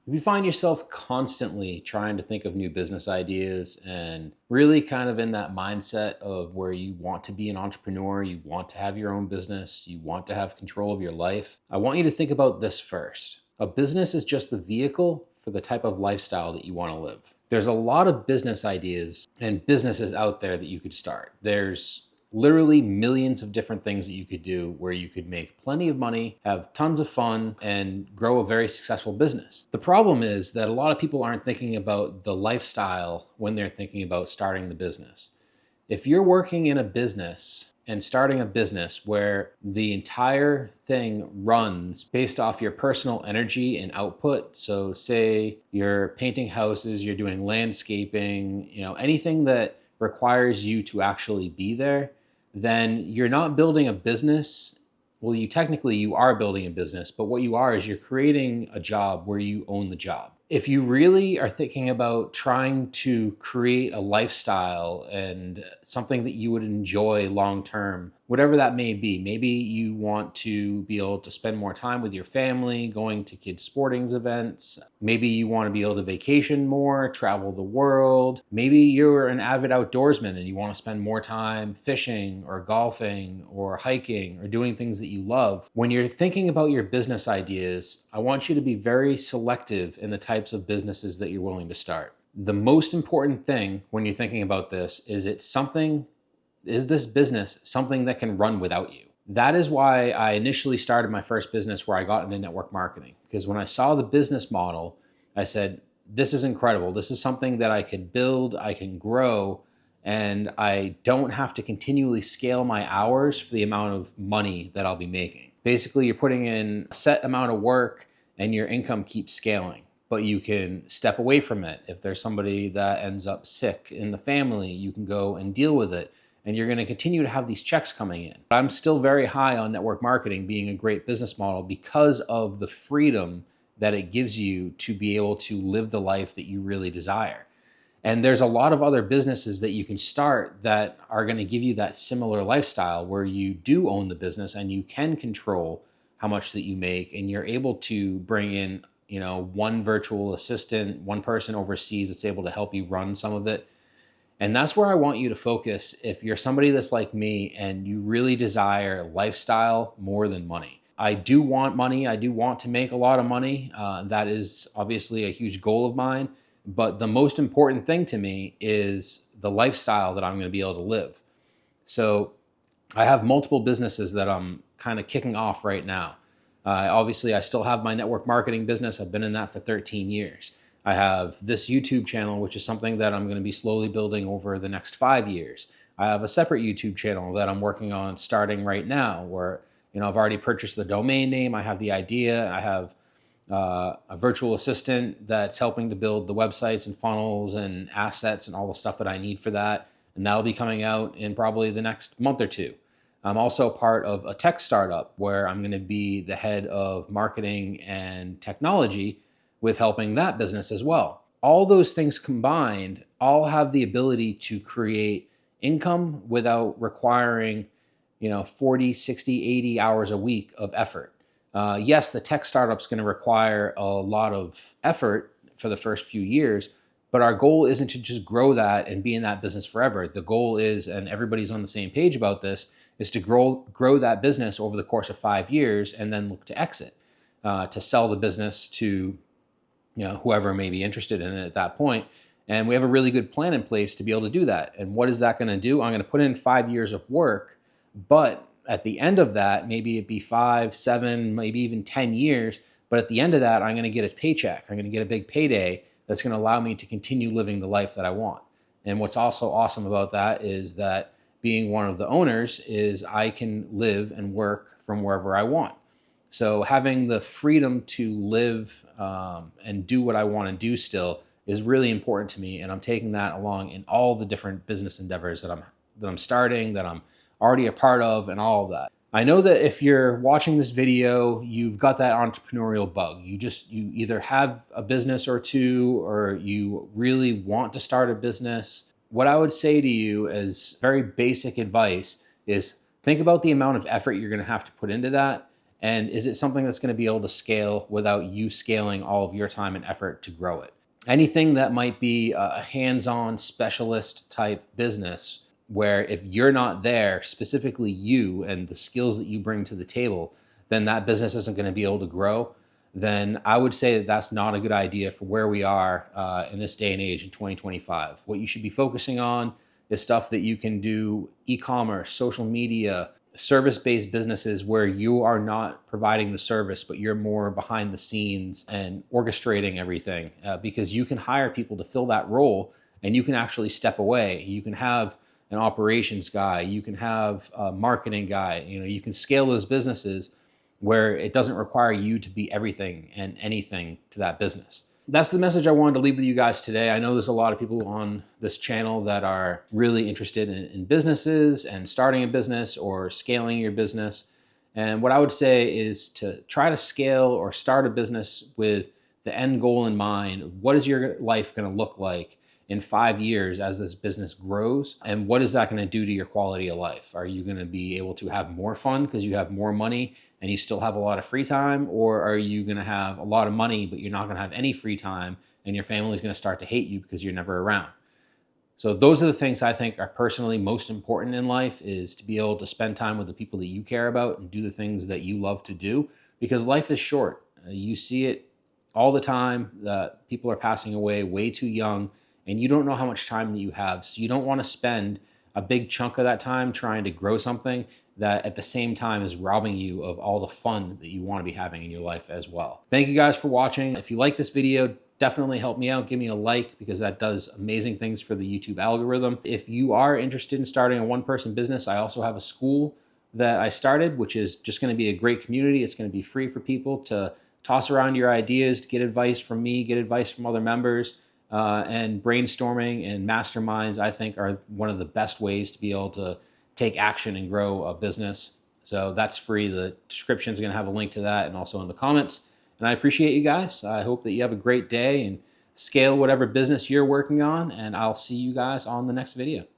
If you find yourself constantly trying to think of new business ideas and really kind of in that mindset of where you want to be an entrepreneur, you want to have your own business, you want to have control of your life, I want you to think about this first. A business is just the vehicle for the type of lifestyle that you want to live. There's a lot of business ideas and businesses out there that you could start. There's literally millions of different things that you could do where you could make plenty of money, have tons of fun, and grow a very successful business. The problem is that a lot of people aren't thinking about the lifestyle when they're thinking about starting the business. If you're working in a business and starting a business where the entire thing runs based off your personal energy and output, so say you're painting houses, you're doing landscaping, anything that requires you to actually be there, then you're not building a business. Well, you are building a business, but what you are is you're creating a job where you own the job. If you really are thinking about trying to create a lifestyle and something that you would enjoy long term, whatever that may be, maybe you want to be able to spend more time with your family, going to kids' sporting events. Maybe you want to be able to vacation more, travel the world. Maybe you're an avid outdoorsman and you want to spend more time fishing or golfing or hiking or doing things that you love. When you're thinking about your business ideas, I want you to be very selective in the types of businesses that you're willing to start. The most important thing when you're thinking about this is is this business something that can run without you? That is why I initially started my first business where I got into network marketing. Because when I saw the business model, I said, this is incredible. This is something that I could build, I can grow, and I don't have to continually scale my hours for the amount of money that I'll be making. Basically, you're putting in a set amount of work and your income keeps scaling, but you can step away from it. If there's somebody that ends up sick in the family, you can go and deal with it, and you're going to continue to have these checks coming in. I'm still very high on network marketing being a great business model because of the freedom that it gives you to be able to live the life that you really desire. And there's a lot of other businesses that you can start that are going to give you that similar lifestyle where you do own the business and you can control how much that you make, and you're able to bring in, one virtual assistant, one person overseas that's able to help you run some of it. And that's where I want you to focus if you're somebody that's like me and you really desire lifestyle more than money. I do want money. I do want to make a lot of money. That is obviously a huge goal of mine. But the most important thing to me is the lifestyle that I'm going to be able to live. So I have multiple businesses that I'm kind of kicking off right now. Obviously, I still have my network marketing business. I've been in that for 13 years. I have this YouTube channel, which is something that I'm going to be slowly building over the next 5 years. I have a separate YouTube channel that I'm working on starting right now where, I've already purchased the domain name. I have the idea. I have a virtual assistant that's helping to build the websites and funnels and assets and all the stuff that I need for that. And that'll be coming out in probably the next month or two. I'm also part of a tech startup where I'm going to be the head of marketing and technology with helping that business as well. All those things combined all have the ability to create income without requiring, 40, 60, 80 hours a week of effort. Yes, the tech startup's going to require a lot of effort for the first few years, but our goal isn't to just grow that and be in that business forever. The goal is, and everybody's on the same page about this, is to grow that business over the course of 5 years and then look to exit, to sell the business to whoever may be interested in it at that point. And we have a really good plan in place to be able to do that. And what is that going to do? I'm going to put in 5 years of work, but at the end of that, maybe it'd be 5, 7, maybe even 10 years. But at the end of that, I'm going to get a paycheck. I'm going to get a big payday that's going to allow me to continue living the life that I want. And what's also awesome about that is that being one of the owners is I can live and work from wherever I want. So having the freedom to live and do what I want to do still is really important to me, and I'm taking that along in all the different business endeavors that I'm starting, that I'm already a part of, and all of that. I know that if you're watching this video, you've got that entrepreneurial bug. You either have a business or two, or you really want to start a business. What I would say to you as very basic advice is think about the amount of effort you're going to have to put into that, And is it something that's going to be able to scale without you scaling all of your time and effort to grow it? Anything that might be a hands-on specialist type business where if you're not there, specifically you and the skills that you bring to the table, then that business isn't going to be able to grow. Then I would say that that's not a good idea for where we are in this day and age in 2025. What you should be focusing on is stuff that you can do, e-commerce, social media, service-based businesses where you are not providing the service, but you're more behind the scenes and orchestrating everything, because you can hire people to fill that role and you can actually step away. You can have an operations guy, you can have a marketing guy, you can scale those businesses where it doesn't require you to be everything and anything to that business. That's the message I wanted to leave with you guys today. I know there's a lot of people on this channel that are really interested in businesses and starting a business or scaling your business. And what I would say is to try to scale or start a business with the end goal in mind. What is your life going to look like in 5 years as this business grows? And what is that going to do to your quality of life? Are you going to be able to have more fun because you have more money and you still have a lot of free time? Or are you going to have a lot of money, but you're not going to have any free time and your family is going to start to hate you because you're never around? So those are the things I think are personally most important in life, is to be able to spend time with the people that you care about and do the things that you love to do, because life is short. You see it all the time that people are passing away way too young, and you don't know how much time that you have. So you don't want to spend a big chunk of that time trying to grow something that at the same time is robbing you of all the fun that you want to be having in your life as well. Thank you guys for watching. If you like this video, definitely help me out. Give me a like, because that does amazing things for the YouTube algorithm. If you are interested in starting a one-person business, I also have a school that I started, which is just going to be a great community. It's going to be free for people to toss around your ideas, to get advice from me, get advice from other members. And brainstorming and masterminds, I think, are one of the best ways to be able to take action and grow a business. So that's free. The description is going to have a link to that, and also in the comments. And I appreciate you guys. I hope that you have a great day and scale whatever business you're working on, and I'll see you guys on the next video.